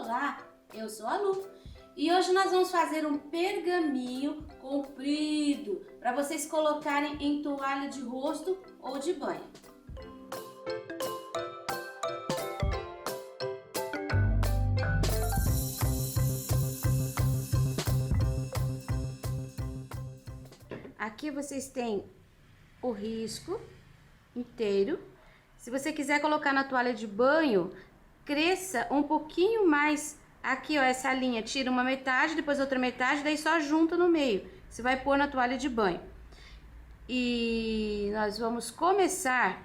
Olá, eu sou a Lu e hoje nós vamos fazer um pergaminho comprido para vocês colocarem em toalha de rosto ou de banho. Aqui vocês têm o risco inteiro. Se você quiser colocar na toalha de banho, cresça um pouquinho mais aqui, ó, essa linha, tira uma metade, depois outra metade, daí só junta no meio. Você vai pôr na toalha de banho. E nós vamos começar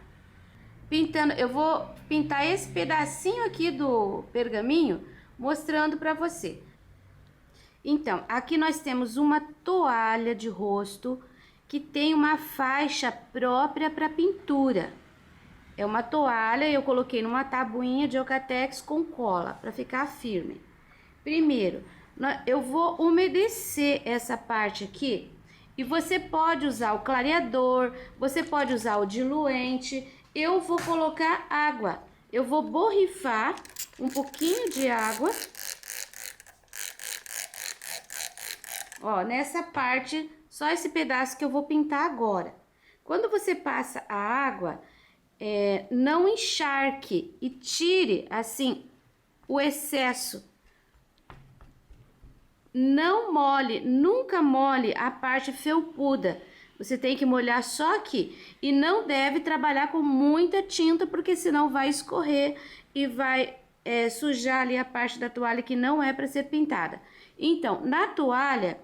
pintando. Eu vou pintar esse pedacinho aqui do pergaminho, mostrando pra você. Então, aqui nós temos uma toalha de rosto que tem uma faixa própria para pintura. É uma toalha, eu coloquei numa tabuinha de Eucatex com cola para ficar firme. Primeiro, eu vou umedecer essa parte aqui e você pode usar o clareador, você pode usar o diluente. Eu vou colocar água, eu vou borrifar um pouquinho de água. Ó, nessa parte, só esse pedaço que eu vou pintar agora. Quando você passa a água, não encharque e tire, assim, o excesso. Não molhe, nunca molhe a parte felpuda. Você tem que molhar só aqui. E não deve trabalhar com muita tinta, porque senão vai escorrer e vai sujar ali a parte da toalha que não é para ser pintada. Então, na toalha,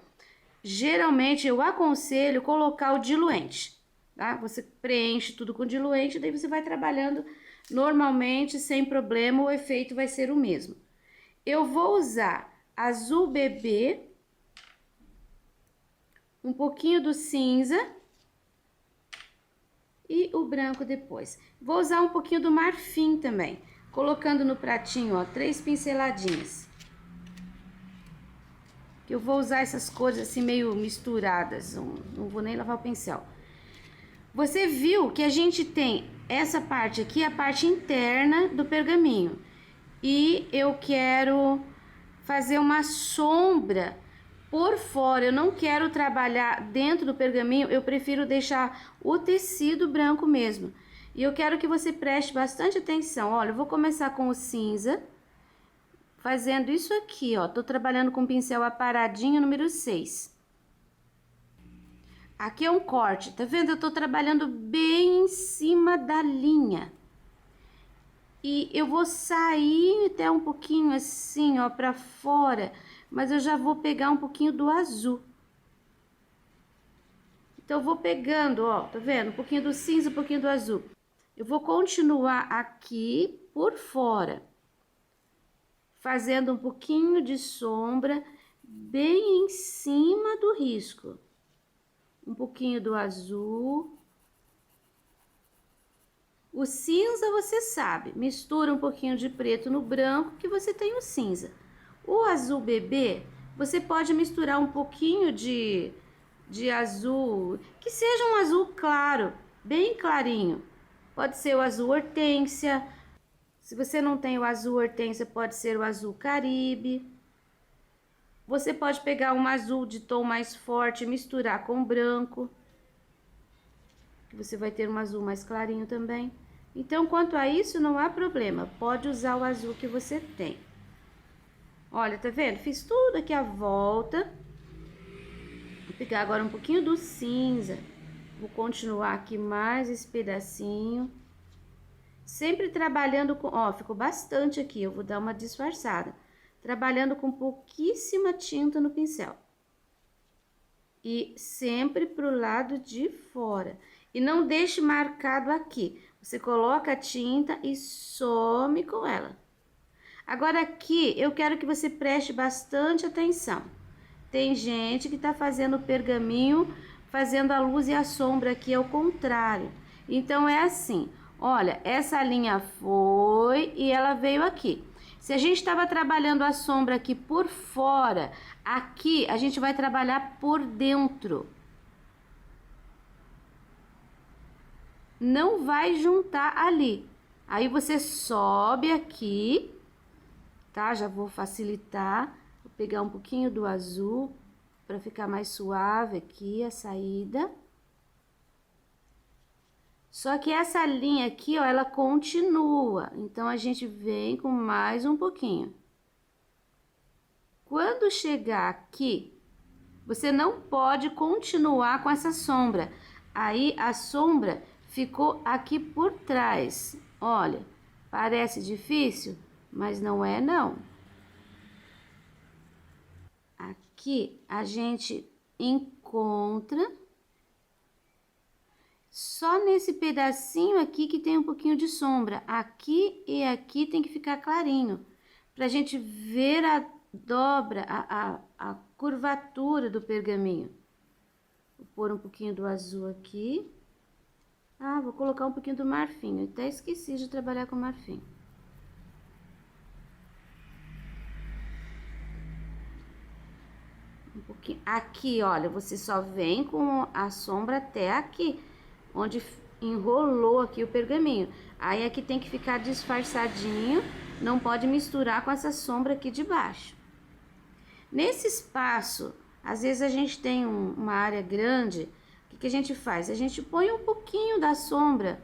geralmente eu aconselho colocar o diluente, tá? Você preenche tudo com diluente, daí você vai trabalhando normalmente, sem problema, o efeito vai ser o mesmo. Eu vou usar azul bebê, um pouquinho do cinza e o branco depois. Vou usar um pouquinho do marfim também, colocando no pratinho, ó, 3 pinceladinhas. Que eu vou usar essas cores assim meio misturadas, não vou nem lavar o pincel. Você viu que a gente tem essa parte aqui, a parte interna do pergaminho. E eu quero fazer uma sombra por fora, eu não quero trabalhar dentro do pergaminho, eu prefiro deixar o tecido branco mesmo. E eu quero que você preste bastante atenção. Olha, eu vou começar com o cinza. Fazendo isso aqui, ó, tô trabalhando com pincel aparadinho número 6. Aqui é um corte, tá vendo? Eu tô trabalhando bem em cima da linha. E eu vou sair até um pouquinho assim, ó, pra fora, mas eu já vou pegar um pouquinho do azul. Então, eu vou pegando, ó, tá vendo? Um pouquinho do cinza, um pouquinho do azul. Eu vou continuar aqui por fora, fazendo um pouquinho de sombra bem em cima do risco. Um pouquinho do azul. O cinza você sabe, mistura um pouquinho de preto no branco que você tem o cinza. O azul bebê, você pode misturar um pouquinho de azul, que seja um azul claro, bem clarinho. Pode ser o azul hortênsia. Se você não tem o azul hortênsia, pode ser o azul caribe. Você pode pegar um azul de tom mais forte e misturar com branco. Você vai ter um azul mais clarinho também. Então, quanto a isso, não há problema. Pode usar o azul que você tem. Olha, tá vendo? Fiz tudo aqui à volta. Vou pegar agora um pouquinho do cinza. Vou continuar aqui mais esse pedacinho. Sempre trabalhando com... Ó, ficou bastante aqui, eu vou dar uma disfarçada. Trabalhando com pouquíssima tinta no pincel. E sempre pro lado de fora. E não deixe marcado aqui. Você coloca a tinta e some com ela. Agora aqui, eu quero que você preste bastante atenção. Tem gente que tá fazendo o pergaminho, fazendo a luz e a sombra aqui ao contrário. Então, é assim... Olha, essa linha foi e ela veio aqui. Se a gente estava trabalhando a sombra aqui por fora, aqui a gente vai trabalhar por dentro. Não vai juntar ali. Aí você sobe aqui tá? Já vou facilitar, vou pegar um pouquinho do azul para ficar mais suave aqui a saída. Só que essa linha aqui, ó, ela continua, então a gente vem com mais um pouquinho. Quando chegar aqui, você não pode continuar com essa sombra. Aí a sombra ficou aqui por trás. Olha, parece difícil, mas não é não. Aqui a gente encontra só nesse pedacinho aqui que tem um pouquinho de sombra. Aqui e aqui tem que ficar clarinho, pra gente ver a dobra, a curvatura do pergaminho. Vou pôr um pouquinho do azul aqui. Ah, vou colocar um pouquinho do marfim. Eu até esqueci de trabalhar com marfim. Um pouquinho. Aqui, olha, você só vem com a sombra até aqui, onde enrolou aqui o pergaminho. Aí aqui tem que ficar disfarçadinho, não pode misturar com essa sombra aqui de baixo. Nesse espaço, às vezes a gente tem uma área grande, o que a gente faz? A gente põe um pouquinho da sombra,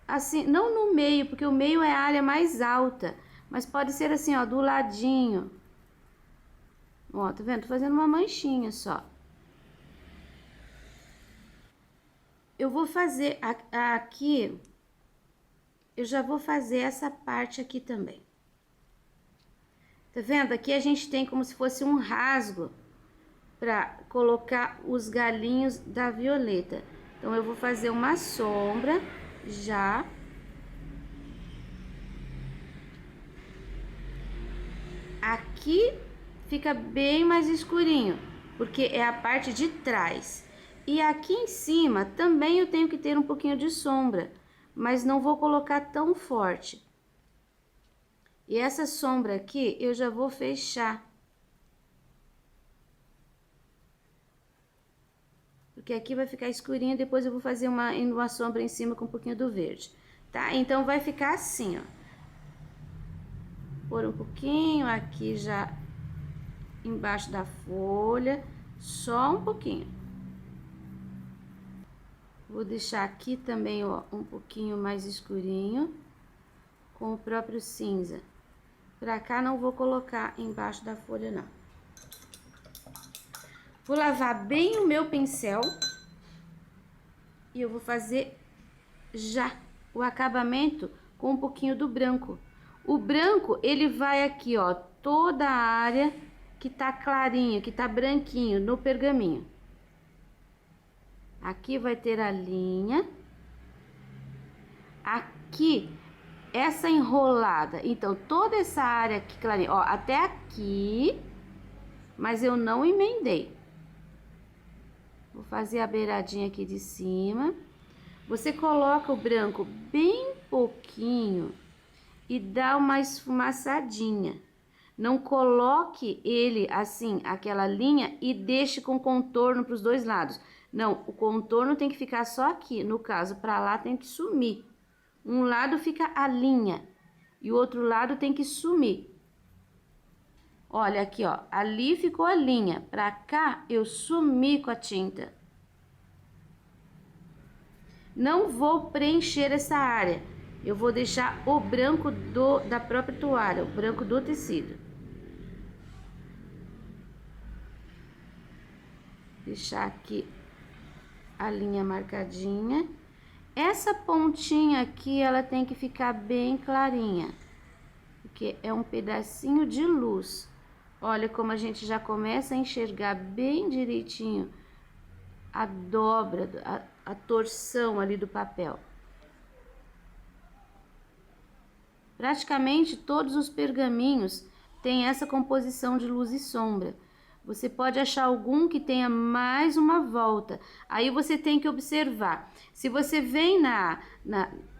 assim, não no meio, porque o meio é a área mais alta, mas pode ser assim, ó, do ladinho. Ó, tá vendo? Tô fazendo uma manchinha só. Eu vou fazer aqui, eu já vou fazer essa parte aqui também. Tá vendo? Aqui a gente tem como se fosse um rasgo para colocar os galinhos da violeta. Então, eu vou fazer uma sombra já. Aqui fica bem mais escurinho, porque é a parte de trás. E aqui em cima também eu tenho que ter um pouquinho de sombra, mas não vou colocar tão forte. E essa sombra aqui eu já vou fechar. Porque aqui vai ficar escurinho, depois eu vou fazer uma sombra em cima com um pouquinho do verde, tá? Então, vai ficar assim, ó. Pôr um pouquinho aqui já embaixo da folha, só um pouquinho. Vou deixar aqui também, ó, um pouquinho mais escurinho, com o próprio cinza. Pra cá não vou colocar embaixo da folha, não. Vou lavar bem o meu pincel e eu vou fazer já o acabamento com um pouquinho do branco. O branco, ele vai aqui, ó, toda a área que tá clarinho, que tá branquinho no pergaminho. Aqui vai ter a linha. Aqui, essa enrolada. Então, toda essa área aqui clarinha, ó, até aqui, mas eu não emendei. Vou fazer a beiradinha aqui de cima. Você coloca o branco bem pouquinho e dá uma esfumaçadinha. Não coloque ele assim, aquela linha, e deixe com contorno para os dois lados. Não, o contorno tem que ficar só aqui. No caso, para lá tem que sumir. Um lado fica a linha e o outro lado tem que sumir. Olha aqui, ó, ali ficou a linha, pra cá eu sumi com a tinta. Não vou preencher essa área, eu vou deixar o branco da própria toalha, o branco do tecido. Deixar aqui a linha marcadinha. Essa pontinha aqui, ela tem que ficar bem clarinha, porque é um pedacinho de luz. Olha como a gente já começa a enxergar bem direitinho a dobra, a torção ali do papel. Praticamente todos os pergaminhos têm essa composição de luz e sombra. Você pode achar algum que tenha mais uma volta. Aí você tem que observar. Se você vem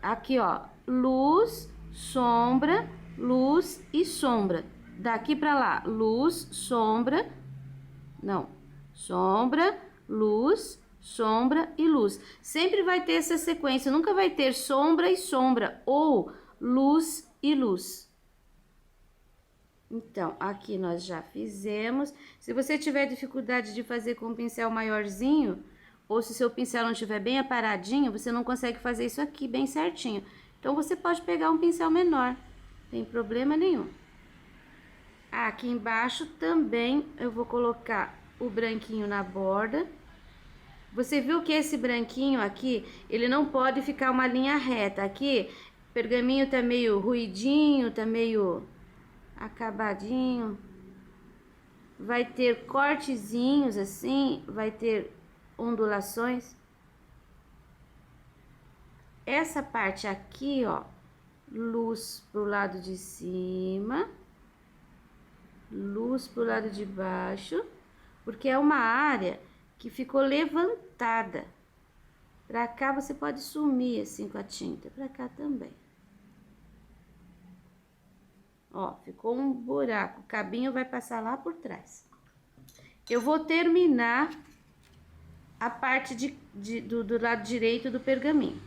aqui, ó, luz, sombra, luz e sombra. Daqui pra lá, luz, sombra, não, sombra, luz, sombra e luz. Sempre vai ter essa sequência, nunca vai ter sombra e sombra ou luz e luz. Então, aqui nós já fizemos. Se você tiver dificuldade de fazer com um pincel maiorzinho, ou se seu pincel não estiver bem aparadinho, você não consegue fazer isso aqui bem certinho. Então, você pode pegar um pincel menor, não tem problema nenhum. Aqui embaixo também eu vou colocar o branquinho na borda. Você viu que esse branquinho aqui, ele não pode ficar uma linha reta. Aqui, o pergaminho tá meio ruidinho, tá meio acabadinho. Vai ter cortezinhos assim, vai ter ondulações. Essa parte aqui, ó, luz pro lado de cima, luz pro lado de baixo, porque é uma área que ficou levantada. Pra cá você pode sumir assim com a tinta, pra cá também. Ó, ficou um buraco, o cabinho vai passar lá por trás. Eu vou terminar a parte do lado direito do pergaminho.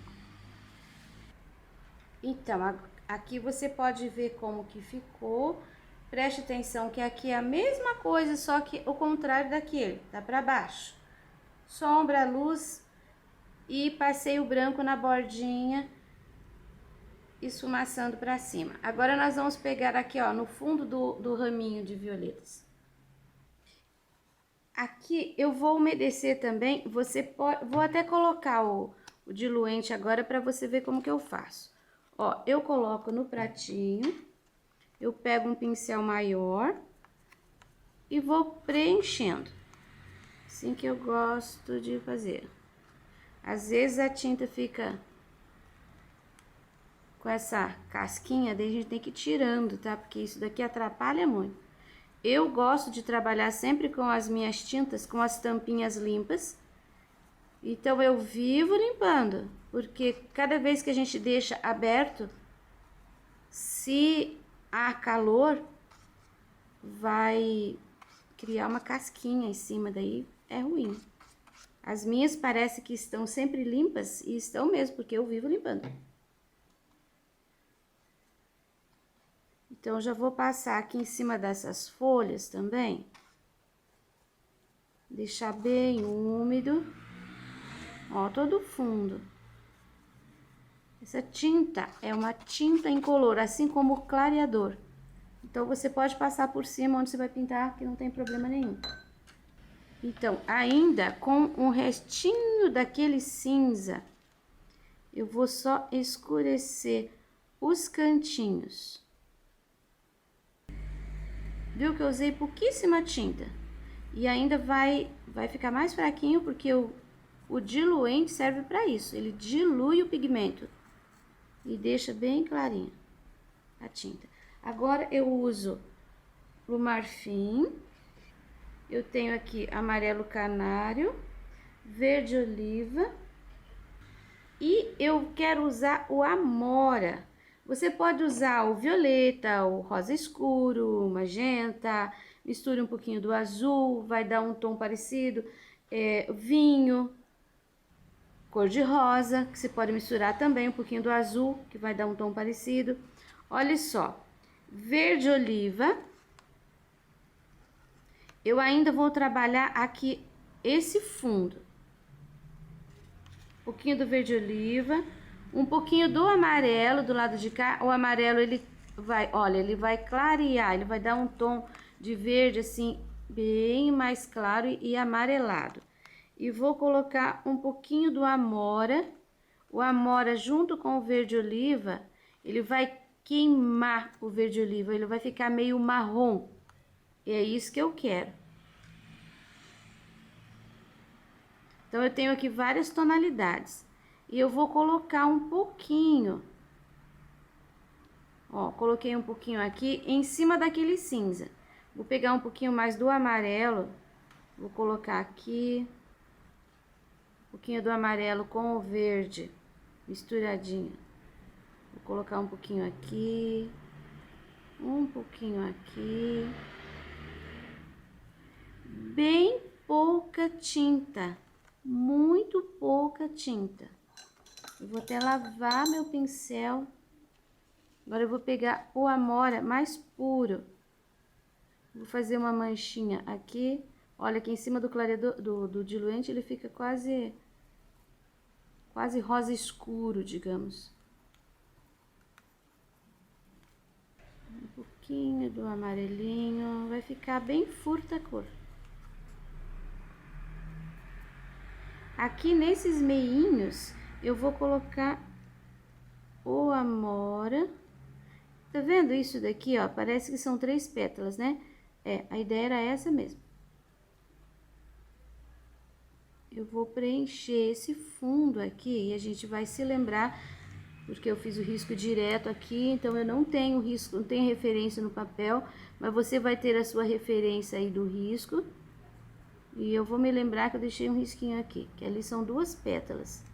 Então, aqui você pode ver como que ficou. Preste atenção que aqui é a mesma coisa, só que o contrário daquele, tá pra baixo. Sombra, luz e passei o branco na bordinha, esfumaçando pra cima. Agora nós vamos pegar aqui, ó, no fundo do raminho de violetas. Aqui eu vou umedecer também, vou até colocar o diluente agora pra você ver como que eu faço. Ó, eu coloco no pratinho, eu pego um pincel maior e vou preenchendo. Assim que eu gosto de fazer. Às vezes a tinta fica com essa casquinha, daí a gente tem que ir tirando, tá? Porque isso daqui atrapalha muito. Eu gosto de trabalhar sempre com as minhas tintas, com as tampinhas limpas. Então, eu vivo limpando, porque cada vez que a gente deixa aberto, se há calor, vai criar uma casquinha em cima, daí é ruim. As minhas parece que estão sempre limpas, e estão mesmo, porque eu vivo limpando. Então, já vou passar aqui em cima dessas folhas também. Deixar bem úmido. Ó, todo fundo. Essa tinta é uma tinta incolor, assim como o clareador. Então, você pode passar por cima onde você vai pintar, que não tem problema nenhum. Então, ainda com um restinho daquele cinza, eu vou só escurecer os cantinhos. Viu que eu usei pouquíssima tinta? E ainda vai ficar mais fraquinho, porque o diluente serve para isso. Ele dilui o pigmento e deixa bem clarinho a tinta. Agora, eu uso o marfim. Eu tenho aqui amarelo canário, verde oliva. E eu quero usar o amora. Você pode usar o violeta, o rosa escuro, o magenta, misture um pouquinho do azul, vai dar um tom parecido. Vinho, cor de rosa, que você pode misturar também um pouquinho do azul, que vai dar um tom parecido. Olha só, verde oliva. Eu ainda vou trabalhar aqui esse fundo. Um pouquinho do verde oliva, um pouquinho do amarelo do lado de cá. O amarelo, ele vai, olha, ele vai clarear, ele vai dar um tom de verde assim, bem mais claro e amarelado. E vou colocar um pouquinho do amora. O amora junto com o verde oliva, ele vai queimar o verde oliva, ele vai ficar meio marrom. E é isso que eu quero. Então, eu tenho aqui várias tonalidades. E eu vou colocar um pouquinho. Ó, coloquei um pouquinho aqui em cima daquele cinza. Vou pegar um pouquinho mais do amarelo. Vou colocar aqui. Um pouquinho do amarelo com o verde misturadinho. Vou colocar um pouquinho aqui. Um pouquinho aqui. Bem pouca tinta. Muito pouca tinta. Eu vou até lavar meu pincel. Agora eu vou pegar o amora mais puro. Vou fazer uma manchinha aqui. Olha, aqui em cima do clareador, do diluente, ele fica quase rosa escuro, digamos. Um pouquinho do amarelinho, vai ficar bem furta a cor. Aqui nesses meinhos, eu vou colocar o amora. Tá vendo isso daqui, ó? Parece que são 3 pétalas, né? A ideia era essa mesmo. Eu vou preencher esse fundo aqui e a gente vai se lembrar, porque eu fiz o risco direto aqui, então eu não tenho risco, não tenho referência no papel, mas você vai ter a sua referência aí do risco. E eu vou me lembrar que eu deixei um risquinho aqui, que ali são 2 pétalas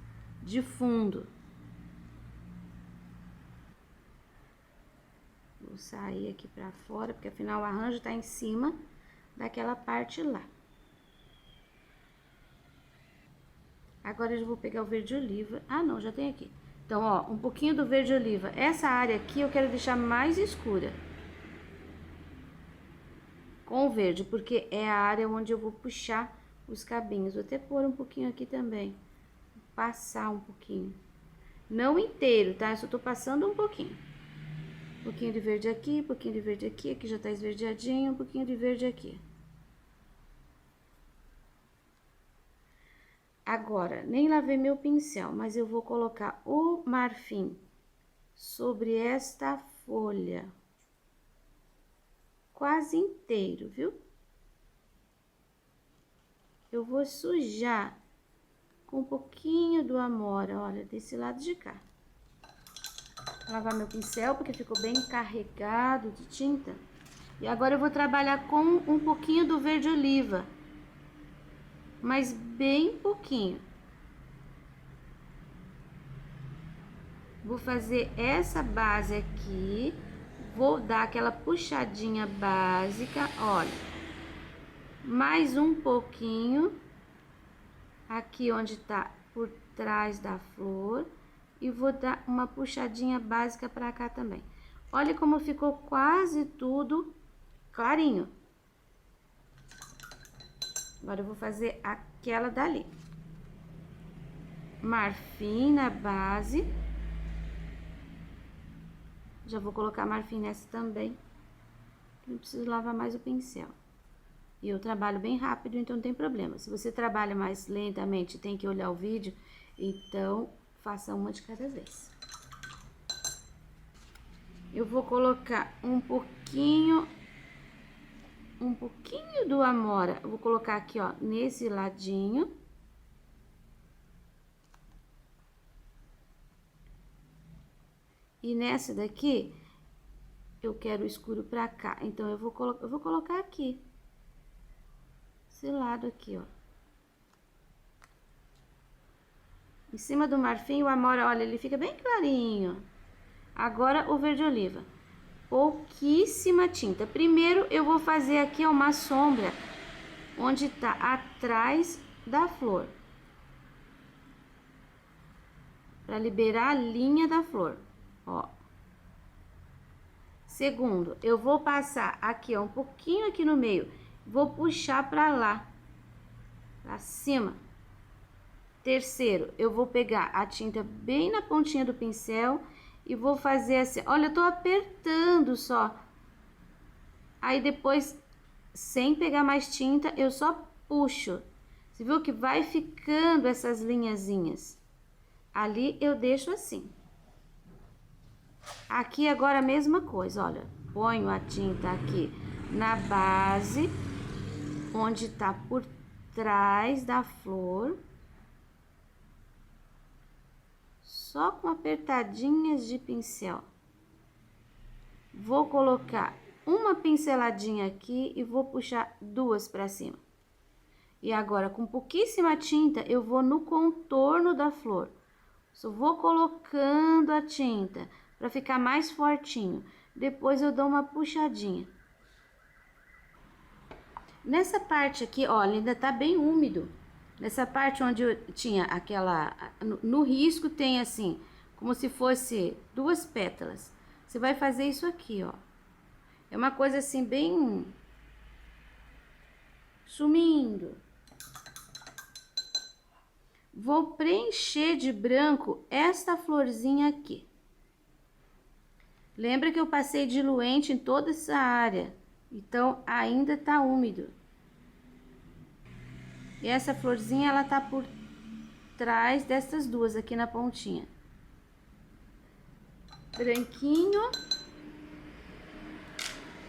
de fundo. Vou sair aqui pra fora, porque afinal o arranjo tá em cima daquela parte lá. Agora eu já vou pegar o verde oliva. Ah, não, já tem aqui. Então, ó, um pouquinho do verde oliva. Essa área aqui eu quero deixar mais escura com o verde, porque é a área onde eu vou puxar os cabinhos. Vou até pôr um pouquinho aqui também. Passar um pouquinho. Não inteiro, tá? Eu só tô passando um pouquinho. Um pouquinho de verde aqui, um pouquinho de verde aqui. Aqui já tá esverdeadinho, um pouquinho de verde aqui. Agora, nem lavei meu pincel, mas eu vou colocar o marfim sobre esta folha. Quase inteiro, viu? Eu vou sujar com um pouquinho do amora, olha, desse lado de cá. Vou lavar meu pincel, porque ficou bem carregado de tinta. E agora eu vou trabalhar com um pouquinho do verde oliva. Mas bem pouquinho. Vou fazer essa base aqui. Vou dar aquela puxadinha básica, olha. Mais um pouquinho. Aqui onde tá por trás da flor. E vou dar uma puxadinha básica pra cá também. Olha como ficou quase tudo clarinho. Agora eu vou fazer aquela dali. Marfim na base. Já vou colocar marfim nessa também. Não preciso lavar mais o pincel. E eu trabalho bem rápido, então não tem problema. Se você trabalha mais lentamente e tem que olhar o vídeo, então faça uma de cada vez. Eu vou colocar um pouquinho do amora. Eu vou colocar aqui, ó, nesse ladinho. E nessa daqui, eu quero o escuro pra cá. Então, eu vou colocar aqui. Esse lado aqui, ó. Em cima do marfim, o amora, olha, ele fica bem clarinho. Agora, o verde oliva. Pouquíssima tinta. Primeiro, eu vou fazer aqui uma sombra onde tá atrás da flor. Pra liberar a linha da flor, ó. Segundo, eu vou passar aqui, ó, um pouquinho aqui no meio. Vou puxar pra lá, pra cima. Terceiro, eu vou pegar a tinta bem na pontinha do pincel e vou fazer assim. Olha, eu tô apertando só. Aí depois, sem pegar mais tinta, eu só puxo. Você viu que vai ficando essas linhazinhas? Ali eu deixo assim. Aqui agora a mesma coisa, olha. Ponho a tinta aqui na base, onde tá por trás da flor. Só com apertadinhas de pincel. Vou colocar uma pinceladinha aqui e vou puxar 2 pra cima. E agora, com pouquíssima tinta, eu vou no contorno da flor. Só vou colocando a tinta pra ficar mais fortinho. Depois eu dou uma puxadinha. Nessa parte aqui, olha, ainda tá bem úmido. Nessa parte onde eu tinha aquela... No risco tem assim, como se fosse 2 pétalas. Você vai fazer isso aqui, ó. É uma coisa assim bem sumindo. Vou preencher de branco esta florzinha aqui. Lembra que eu passei diluente em toda essa área, então ainda tá úmido. E essa florzinha, ela tá por trás dessas duas aqui na pontinha. Branquinho.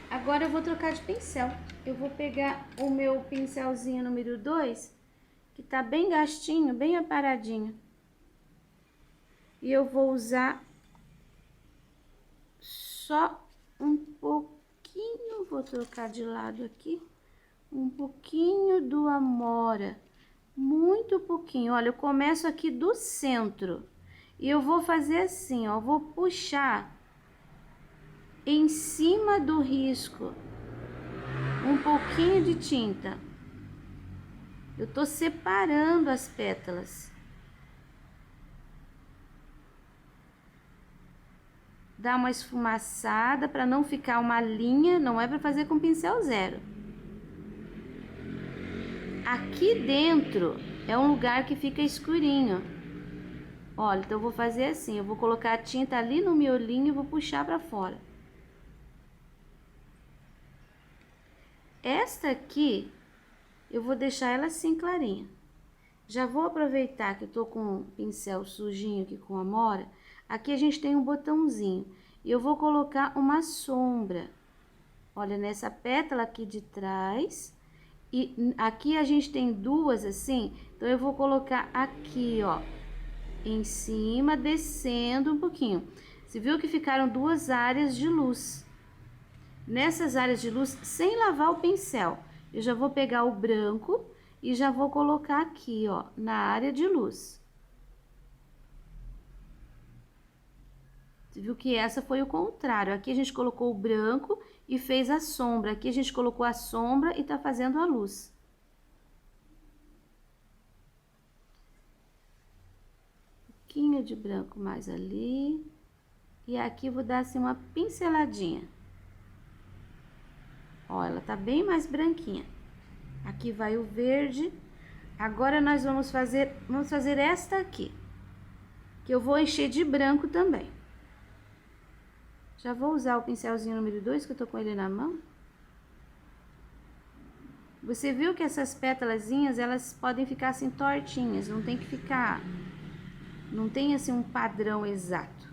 Agora eu vou trocar de pincel. Eu vou pegar o meu pincelzinho número 2, que tá bem gastinho, bem aparadinho. E eu vou usar só um pouquinho, vou trocar de lado aqui, um pouquinho do Amora, muito pouquinho. Olha, eu começo aqui do centro e eu vou fazer assim, ó, vou puxar em cima do risco um pouquinho de tinta. Eu tô separando as pétalas. Dá uma esfumaçada para não ficar uma linha, não é para fazer com pincel zero. Aqui dentro é um lugar que fica escurinho. Olha, então eu vou fazer assim, eu vou colocar a tinta ali no miolinho e vou puxar para fora. Esta aqui, eu vou deixar ela assim clarinha. Já vou aproveitar que eu tô com o pincel sujinho aqui com Amora. Aqui a gente tem um botãozinho e eu vou colocar uma sombra. Olha, nessa pétala aqui de trás. E aqui a gente tem duas assim, então eu vou colocar aqui, ó, em cima, descendo um pouquinho. Você viu que ficaram duas áreas de luz. Nessas áreas de luz, sem lavar o pincel, eu já vou pegar o branco e já vou colocar aqui, ó, na área de luz. Você viu que essa foi o contrário. Aqui a gente colocou o branco e fez a sombra. Aqui a gente colocou a sombra e tá fazendo a luz. Um pouquinho de branco mais ali. E aqui vou dar assim uma pinceladinha. Ó, ela tá bem mais branquinha. Aqui vai o verde. Agora nós vamos fazer esta aqui, que eu vou encher de branco também. Já vou usar o pincelzinho número 2, que eu tô com ele na mão. Você viu que essas pétalazinhas, elas podem ficar assim tortinhas, não tem que ficar... Não tem assim um padrão exato.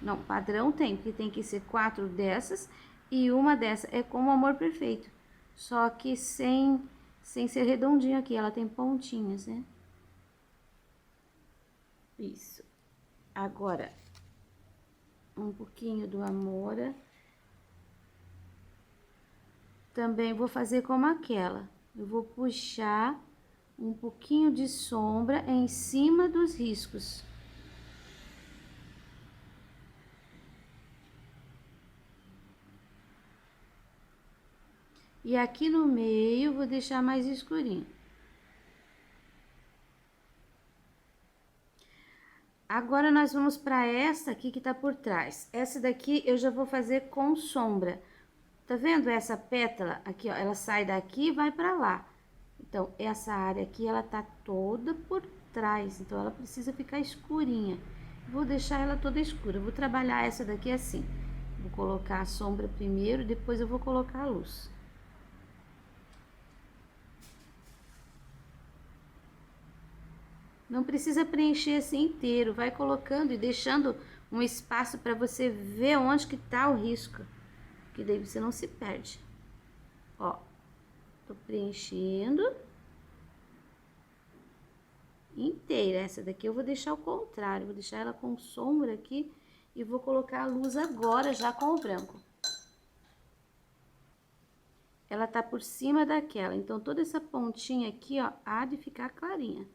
Não, padrão tem, porque tem que ser 4 dessas e uma dessa. É como o Amor Perfeito, só que sem ser redondinho aqui, ela tem pontinhas, né? Isso. Agora, um pouquinho do Amora. Também vou fazer como aquela. Eu vou puxar um pouquinho de sombra em cima dos riscos. E aqui no meio, vou deixar mais escurinho. Agora, nós vamos para essa aqui que tá por trás. Essa daqui eu já vou fazer com sombra. Tá vendo essa pétala aqui, ó? Ela sai daqui e vai pra lá. Então, essa área aqui, ela tá toda por trás. Então, ela precisa ficar escurinha. Vou deixar ela toda escura. Vou trabalhar essa daqui assim. Vou colocar a sombra primeiro, depois eu vou colocar a luz. Não precisa preencher assim inteiro, vai colocando e deixando um espaço para você ver onde que tá o risco, que daí você não se perde. Ó, tô preenchendo inteira. Essa daqui eu vou deixar ao contrário, vou deixar ela com sombra aqui e vou colocar a luz agora já com o branco. Ela tá por cima daquela, então toda essa pontinha aqui, ó, há de ficar clarinha.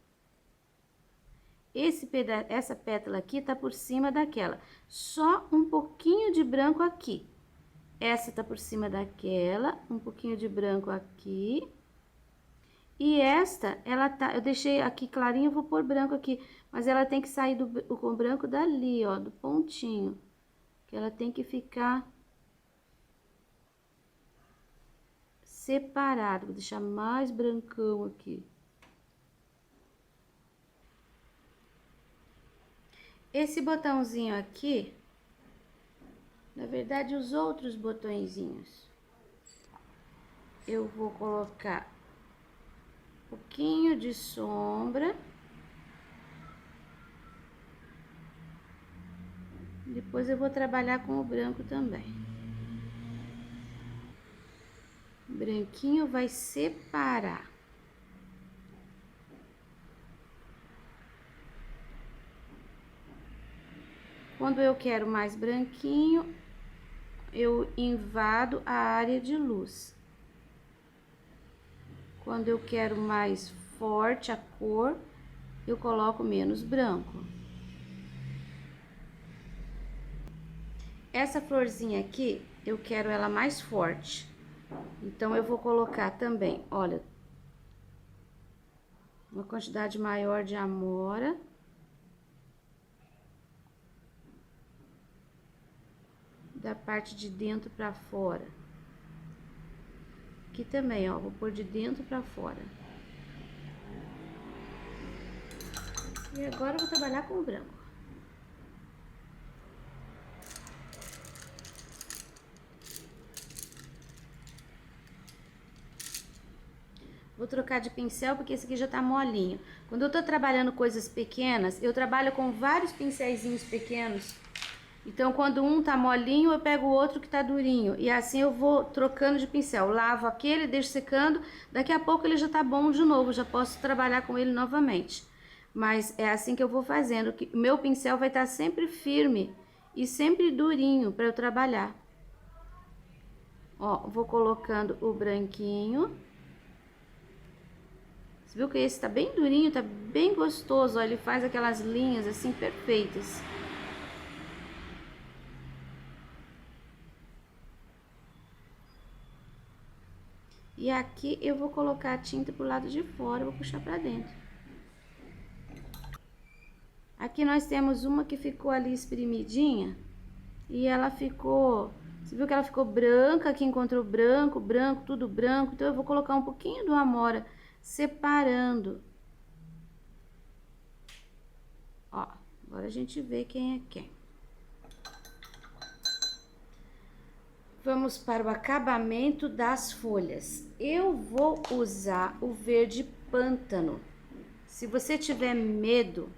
Essa pétala aqui tá por cima daquela, só um pouquinho de branco aqui. Essa tá por cima daquela, um pouquinho de branco aqui. E esta, ela tá, eu deixei aqui clarinho, eu vou pôr branco aqui, mas ela tem que sair com branco dali, ó, do pontinho. Que ela tem que ficar separado. Vou deixar mais brancão aqui. Esse botãozinho aqui, na verdade, os outros botõezinhos, eu vou colocar um pouquinho de sombra. Depois eu vou trabalhar com o branco também. O branquinho vai separar. Quando eu quero mais branquinho, eu invado a área de luz. Quando eu quero mais forte a cor, eu coloco menos branco. Essa florzinha aqui, eu quero ela mais forte. Então, eu vou colocar também, olha, uma quantidade maior de amora. Da parte de dentro pra fora. Aqui também, ó, vou pôr de dentro pra fora. E agora eu vou trabalhar com o branco. Vou trocar de pincel porque esse aqui já tá molinho. Quando eu tô trabalhando coisas pequenas, eu trabalho com vários pincelzinhos pequenos. Então, quando um tá molinho, eu pego o outro que tá durinho. E assim eu vou trocando de pincel. Lavo aquele, deixo secando. Daqui a pouco ele já tá bom de novo, já posso trabalhar com ele novamente. Mas é assim que eu vou fazendo. O meu pincel vai estar sempre firme e sempre durinho para eu trabalhar. Ó, vou colocando o branquinho. Você viu que esse tá bem durinho, tá bem gostoso. Ó, ele faz aquelas linhas assim perfeitas. E aqui eu vou colocar a tinta pro lado de fora, vou puxar pra dentro. Aqui nós temos uma que ficou ali espremidinha e ela ficou... Você viu que ela ficou branca, aqui encontrou branco, branco, tudo branco. Então eu vou colocar um pouquinho do amora separando. Ó, agora a gente vê quem é quem. Vamos para o acabamento das folhas. Eu vou usar o verde pântano. Se você tiver medo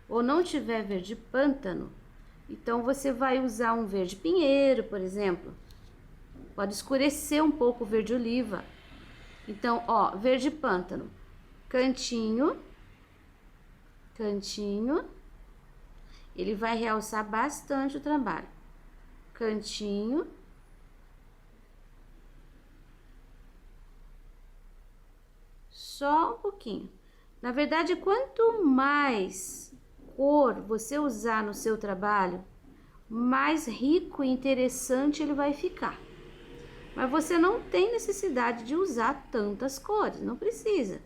ou não tiver verde pântano, então você vai usar um verde pinheiro, por exemplo. Pode escurecer um pouco o verde oliva. Então, ó, verde pântano. Cantinho, cantinho. Ele vai realçar bastante o trabalho. Cantinho. Só um pouquinho. Na verdade, quanto mais cor você usar no seu trabalho, mais rico e interessante ele vai ficar. Mas você não tem necessidade de usar tantas cores, não precisa.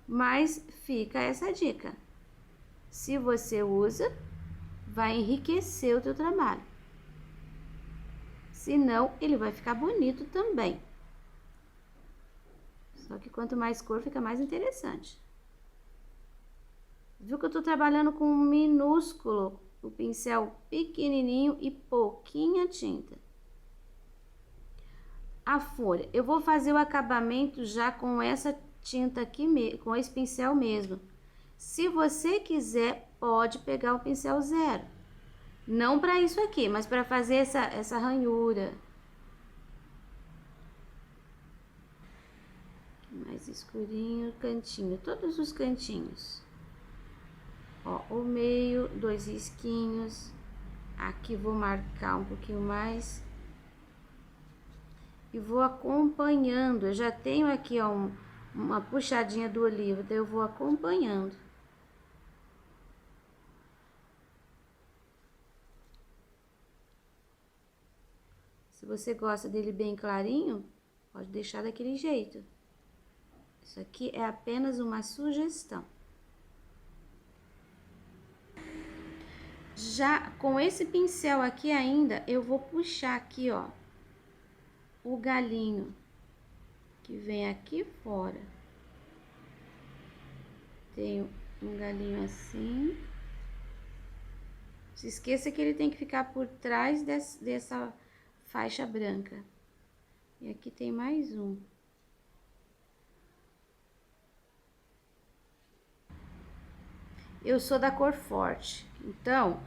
Mas fica essa dica. Se você usa, vai enriquecer o teu trabalho. Senão, ele vai ficar bonito também. Só que quanto mais cor, fica mais interessante. Viu que eu tô trabalhando com um minúsculo, o pincel pequenininho e pouquinha tinta. A folha, eu vou fazer o acabamento já com essa tinta aqui, com esse pincel mesmo. Se você quiser, pode pegar o pincel zero. Não para isso aqui, mas para fazer essa ranhura. Mais escurinho, cantinho, todos os cantinhos. Ó, o meio, 2 risquinhos. Aqui vou marcar um pouquinho mais. E vou acompanhando. Eu já tenho aqui, ó, uma puxadinha do oliva, daí eu vou acompanhando. Se você gosta dele bem clarinho, pode deixar daquele jeito. Isso aqui é apenas uma sugestão. Já com esse pincel aqui ainda, eu vou puxar aqui, ó, o galinho. que vem aqui fora. Tenho um galinho assim. Se esqueça que ele tem que ficar por trás dessa faixa branca. E aqui tem mais um. Eu sou da cor forte, então,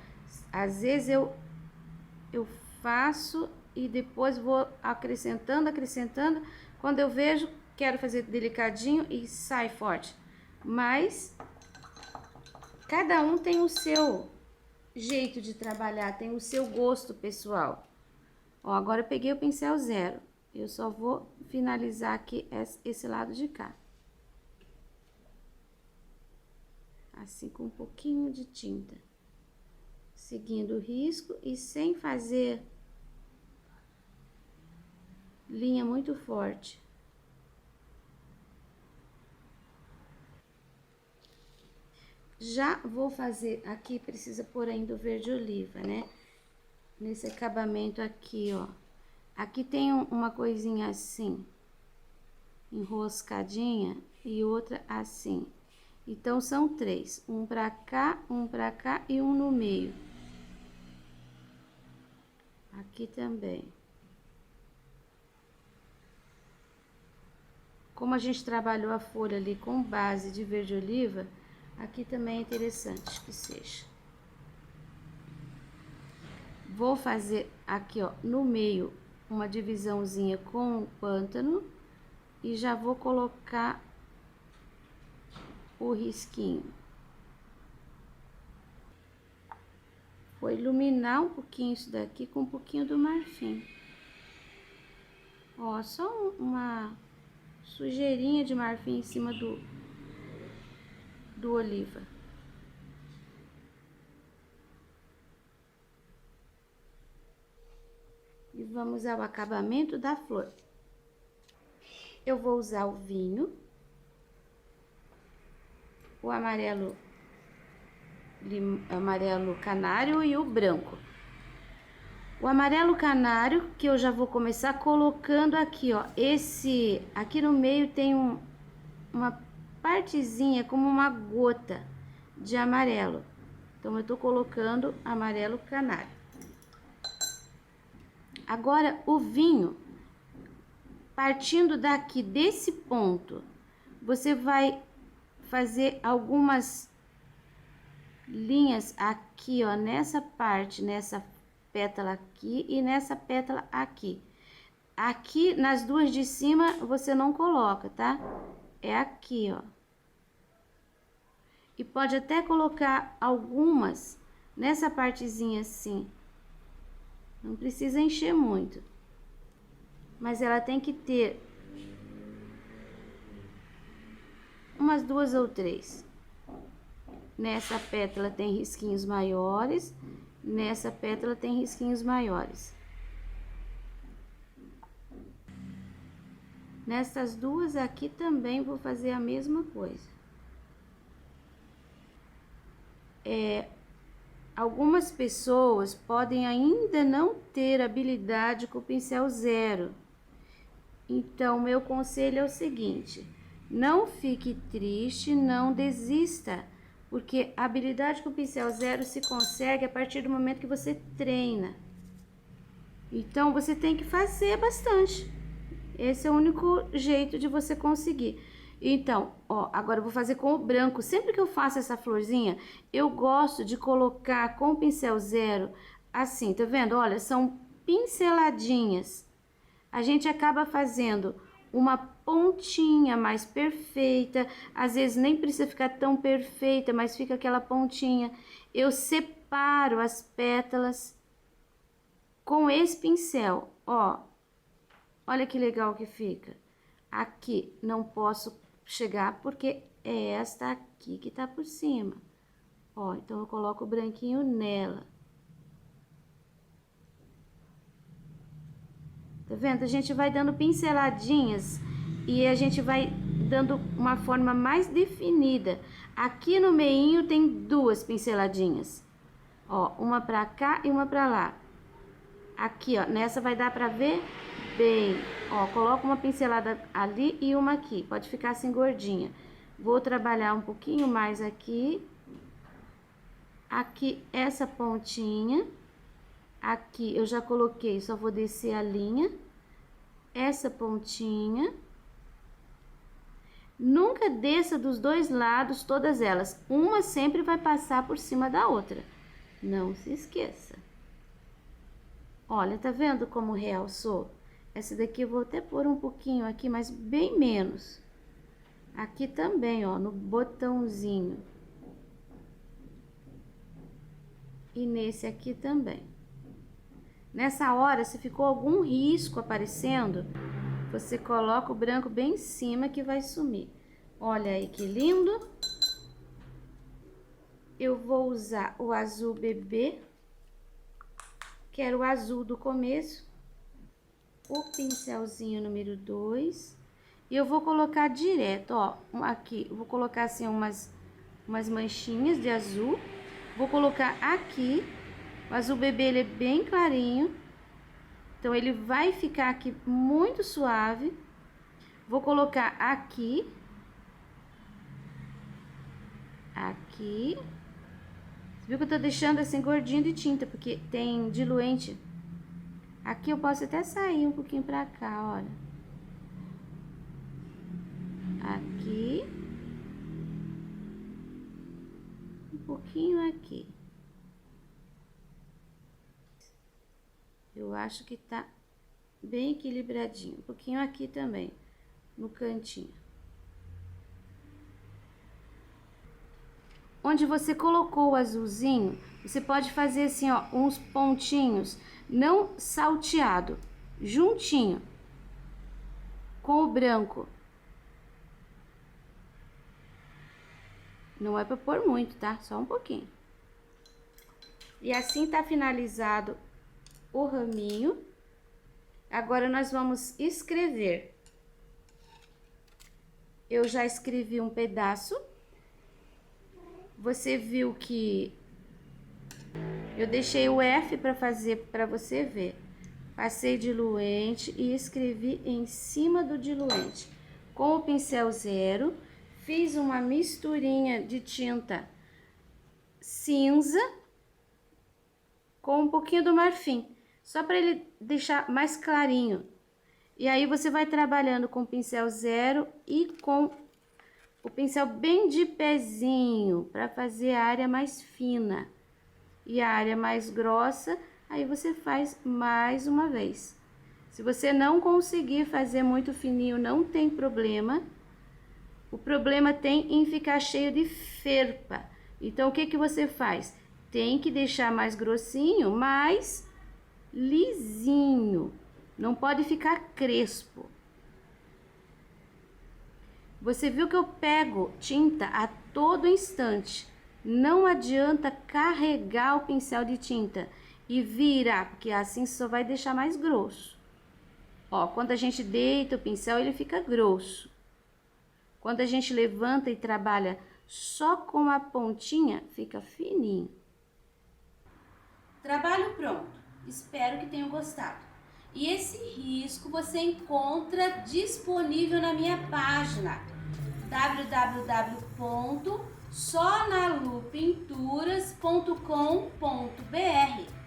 às vezes eu faço e depois vou acrescentando. Quando eu vejo, quero fazer delicadinho e sai forte. Mas cada um tem o seu jeito de trabalhar, tem o seu gosto pessoal. Ó, agora eu peguei o pincel 0. Eu só vou finalizar aqui esse lado de cá. Assim, com um pouquinho de tinta. Seguindo o risco e sem fazer linha muito forte. Já vou fazer, aqui precisa pôr ainda o verde oliva, né? Nesse acabamento aqui, ó. Aqui tem uma coisinha assim, enroscadinha, e outra assim. Então, são 3. Um pra cá e um no meio. Aqui também. Como a gente trabalhou a folha ali com base de verde oliva, aqui também é interessante que seja. Vou fazer aqui, ó, no meio, uma divisãozinha com o pântano e já vou colocar o risquinho. Vou iluminar um pouquinho isso daqui com um pouquinho do marfim. Ó, só uma sujeirinha de marfim em cima do oliva. E vamos ao acabamento da flor. Eu vou usar o vinho, o amarelo canário e o branco. O amarelo canário, que eu já vou começar colocando aqui, ó. Aqui no meio tem uma partezinha, como uma gota de amarelo. Então, eu tô colocando amarelo canário. Agora, o vinho, partindo daqui desse ponto, você vai fazer algumas linhas aqui, ó, nessa parte, nessa pétala aqui e nessa pétala aqui. Aqui, nas duas de cima, você não coloca, tá? É aqui, ó. E pode até colocar algumas nessa partezinha assim. Não precisa encher muito. Mas ela tem que ter umas 2 ou 3. Nessa pétala tem risquinhos maiores, nessa pétala tem risquinhos maiores. Nessas duas aqui também vou fazer a mesma coisa. Algumas pessoas podem ainda não ter habilidade com o pincel 0. Então, meu conselho é o seguinte: não fique triste, não desista, porque a habilidade com o pincel 0 se consegue a partir do momento que você treina. Então, você tem que fazer bastante. Esse é o único jeito de você conseguir. Então, ó, agora eu vou fazer com o branco. Sempre que eu faço essa florzinha, eu gosto de colocar com o pincel 0, assim, tá vendo? Olha, são pinceladinhas. A gente acaba fazendo uma pontinha mais perfeita, às vezes nem precisa ficar tão perfeita, mas fica aquela pontinha. Eu separo as pétalas com esse pincel, ó. Olha que legal que fica. Aqui não posso chegar porque é esta aqui que tá por cima. Ó, então eu coloco o branquinho nela. Tá vendo? A gente vai dando pinceladinhas e a gente vai dando uma forma mais definida. Aqui no meinho tem 2 pinceladinhas. Ó, uma pra cá e uma pra lá. Aqui, ó, nessa vai dar pra ver bem, ó, coloco uma pincelada ali e uma aqui, pode ficar assim gordinha. Vou trabalhar um pouquinho mais aqui. Aqui, essa pontinha. Aqui eu já coloquei, só vou descer a linha. Essa pontinha. Nunca desça dos dois lados todas elas. Uma sempre vai passar por cima da outra. Não se esqueça. Olha, tá vendo como realçou? Essa daqui eu vou até pôr um pouquinho aqui, mas bem menos. Aqui também, ó, no botãozinho. E nesse aqui também. Nessa hora, se ficou algum risco aparecendo, você coloca o branco bem em cima que vai sumir. Olha aí que lindo. Eu vou usar o azul bebê, que era o azul do começo. O pincelzinho número 2. E eu vou colocar direto, ó, aqui. Eu vou colocar assim umas manchinhas de azul. Vou colocar aqui. O azul bebê, ele é bem clarinho. Então, ele vai ficar aqui muito suave. Vou colocar aqui. Aqui. Você viu que eu tô deixando assim gordinho de tinta, porque tem diluente. Aqui eu posso até sair um pouquinho pra cá, olha. Aqui. Um pouquinho aqui. Eu acho que tá bem equilibradinho. Um pouquinho aqui também, no cantinho. Onde você colocou o azulzinho, você pode fazer assim, ó, uns pontinhos, não salteado, juntinho, com o branco. Não é pra pôr muito, tá? Só um pouquinho. E assim tá finalizado o raminho. Agora nós vamos escrever. Eu já escrevi um pedaço. Você viu que eu deixei o F para fazer, para você ver. Passei diluente e escrevi em cima do diluente. Com o pincel 0, fiz uma misturinha de tinta cinza com um pouquinho do marfim, só para ele deixar mais clarinho. E aí você vai trabalhando com o pincel 0 e com o pincel bem de pezinho, para fazer a área mais fina. E a área mais grossa, aí você faz mais uma vez. Se você não conseguir fazer muito fininho, não tem problema. O problema tem em ficar cheio de ferpa. Então, o que que você faz? Tem que deixar mais grossinho, mais lisinho. Não pode ficar crespo. Você viu que eu pego tinta a todo instante. Não adianta carregar o pincel de tinta e virar, porque assim só vai deixar mais grosso. Ó, quando a gente deita o pincel, ele fica grosso. Quando a gente levanta e trabalha só com a pontinha, fica fininho. Trabalho pronto. Espero que tenham gostado. E esse risco você encontra disponível na minha página www.sonalupinturas.com.br.